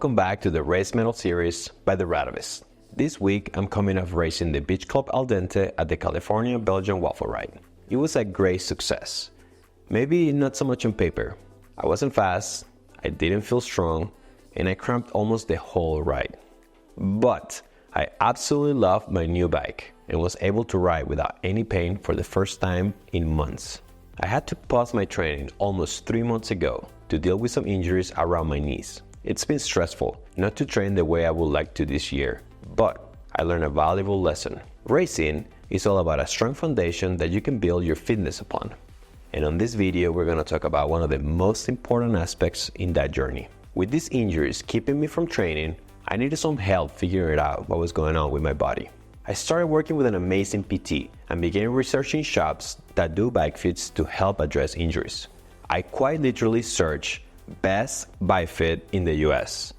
welcome back to the Race Medal series by the Radavist. This week I'm coming off racing the Beach Club Al Dente at the California Belgian Waffle Ride. It was a great success. Maybe not so much on paper. I wasn't fast, I didn't feel strong, and I cramped almost the whole ride. But I absolutely loved my new bike and was able to ride without any pain for the first time in months. I had to pause my training almost 3 months ago to deal with some injuries around my knees. It's been stressful not to train the way I would like to this year, but I learned a valuable lesson. Racing is all about a strong foundation that you can build your fitness upon. And on this video, we're going to talk about one of the most important aspects in that journey. With these injuries keeping me from training, I needed some help figuring out what was going on with my body. I started working with an amazing PT and began researching shops that do bike fits to help address injuries. I quite literally searched best bike fit in the US.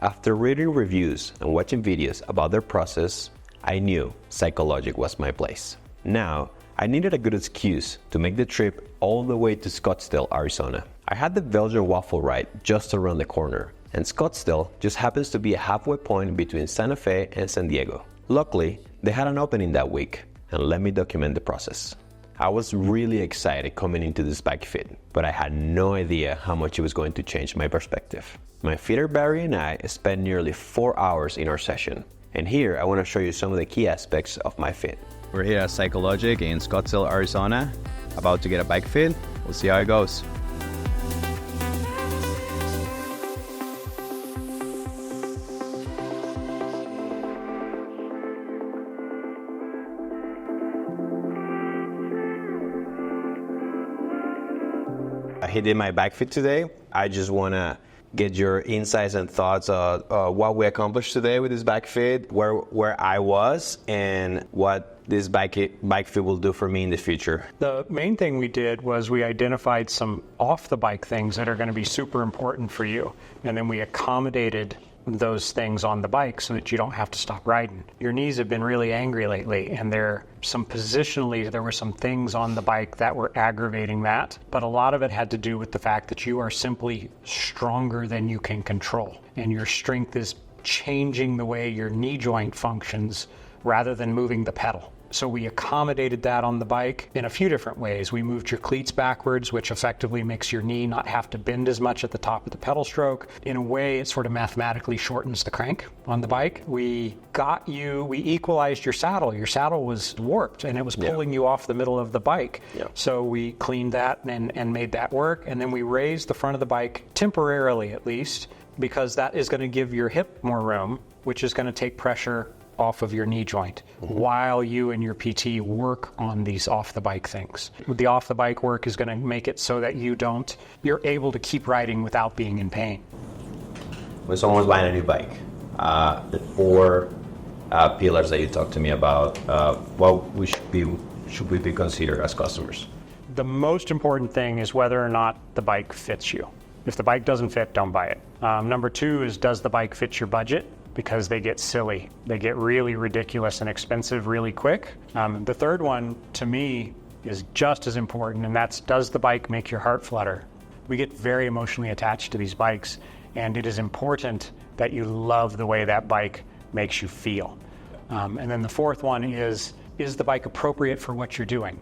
After reading reviews and watching videos about their process, I knew Psychologic was my place. Now, I needed a good excuse to make the trip all the way to Scottsdale, Arizona. I had the Belgian Waffle Ride just around the corner, and Scottsdale just happens to be a halfway point between Santa Fe and San Diego. Luckily, they had an opening that week, and let me document the process. I was really excited coming into this bike fit, but I had no idea how much it was going to change my perspective. My fitter Barry and I spent nearly 4 hours in our session, and here I want to show you some of the key aspects of my fit. We're here at Psychologic in Scottsdale, Arizona, about to get a bike fit. We'll see how it goes. He did my bike fit today. I just want to get your insights and thoughts on what we accomplished today with this bike fit, where I was, and what this bike fit will do for me in the future. The main thing we did was we identified some off-the-bike things that are going to be super important for you, and then we accommodated those things on the bike so that you don't have to stop riding. Your knees have been really angry lately, and there were some things on the bike that were aggravating that, but a lot of it had to do with the fact that you are simply stronger than you can control, and your strength is changing the way your knee joint functions rather than moving the pedal. So we accommodated that on the bike in a few different ways. We moved your cleats backwards, which effectively makes your knee not have to bend as much at the top of the pedal stroke. In a way, it sort of mathematically shortens the crank on the bike. We equalized your saddle. Your saddle was warped and it was pulling you off the middle of the bike. Yeah. So we cleaned that and made that work. And then we raised the front of the bike, temporarily at least, because that is going to give your hip more room, which is going to take pressure off of your knee joint while you and your PT work on these off-the-bike things. The off-the-bike work is going to make it so that you're able to keep riding without being in pain. When someone's buying a new bike, the 4 pillars that you talked to me about, what should we be considered as customers? The most important thing is whether or not the bike fits you. If the bike doesn't fit, don't buy it. Number 2 is, does the bike fit your budget? Because they get silly. They get really ridiculous and expensive really quick. The third one, to me, is just as important, and that's, does the bike make your heart flutter? We get very emotionally attached to these bikes, and it is important that you love the way that bike makes you feel. And then the fourth one is the bike appropriate for what you're doing?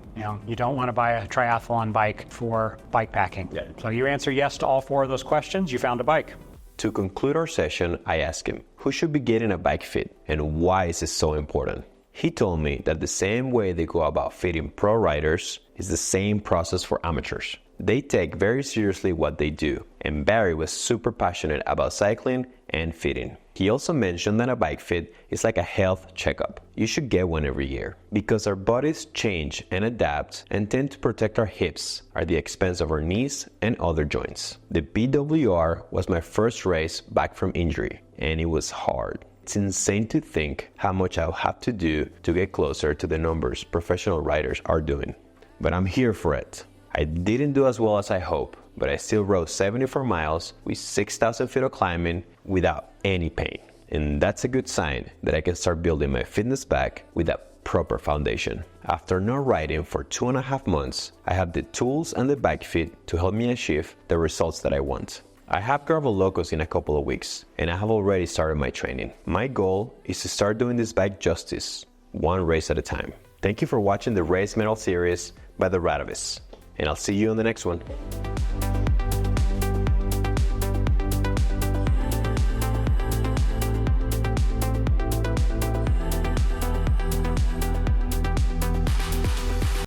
You don't want to buy a triathlon bike for bike packing. Yeah. So you answer yes to all 4 of those questions, you found a bike. To conclude our session, I asked him who should be getting a bike fit and why is it so important. He told me that the same way they go about fitting pro riders is the same process for amateurs. They take very seriously what they do, and Barry was super passionate about cycling and fitting. He also mentioned that a bike fit is like a health checkup. You should get one every year because our bodies change and adapt and tend to protect our hips at the expense of our knees and other joints. The BWR was my first race back from injury, and it was hard. It's insane to think how much I'll have to do to get closer to the numbers professional riders are doing. But I'm here for it. I didn't do as well as I hoped, but I still rode 74 miles with 6,000 feet of climbing without any pain. And that's a good sign that I can start building my fitness back with a proper foundation. After not riding for 2.5 months, I have the tools and the bike fit to help me achieve the results that I want. I have Gravel Locos in a couple of weeks, and I have already started my training. My goal is to start doing this bike justice, one race at a time. Thank you for watching the Race Metal series by the Radavist, and I'll see you on the next one.